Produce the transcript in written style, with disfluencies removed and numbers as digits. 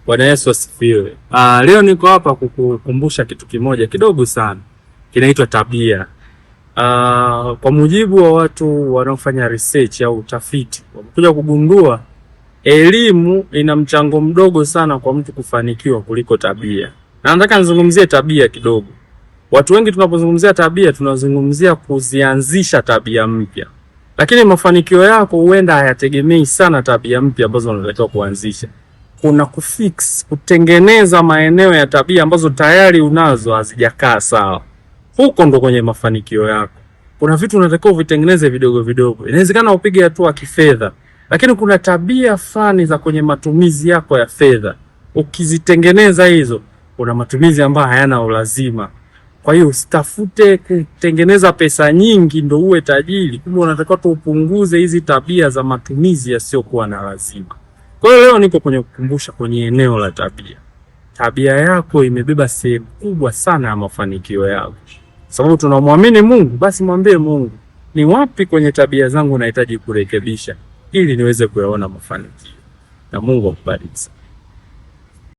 Bwana Yesu asifiwe. Leo niko hapa kukukumbusha kitu kimoja kidogo sana. Kinaitwa tabia. Kwa mujibu wa watu wanaofanya research au utafiti, wamekuja kugundua elimu ina mchango mdogo sana kwa mtu kufanikiwa kuliko tabia. Na nataka nizungumzie tabia kidogo. Watu wengi tunapozungumzia tabia tunazungumzia kuzianzisha tabia mpya. Lakini mafanikio yako huenda hayategemei sana tabia mpya ambazo unatakiwa kuanzisha. Kuna kutengeneza maeneo ya tabia ambazo tayari unazo hazijakaa sawa. Huko ndo kwenye mafanikio yako. Kuna vitu unatakiwa uvitengeneze vidogo vidogo. Inawezekana upige hatua kifedha, lakini kuna tabia fulani za kwenye matumizi yako ya fedha. Ukizitengeneza hizo, kuna matumizi ambayo hayana ulazima. Kwa hiyo usitafute kutengeneza pesa nyingi ndo uwe tajiri. Kumbe unatakiwa tu upunguze hizi tabia za matumizi yasiyokuwa na lazima. Kwa hiyo leo niko kwenye kukumbusha kwenye eneo la tabia. Tabia yako imebeba sehemu kubwa sana ya mafanikio yako. Sababu tunamwamini Mungu, basi mwambie Mungu, ni wapi kwenye tabia zangu nahitaji kurekebisha ili niweze kuyaona mafanikio. Na Mungu akubariki.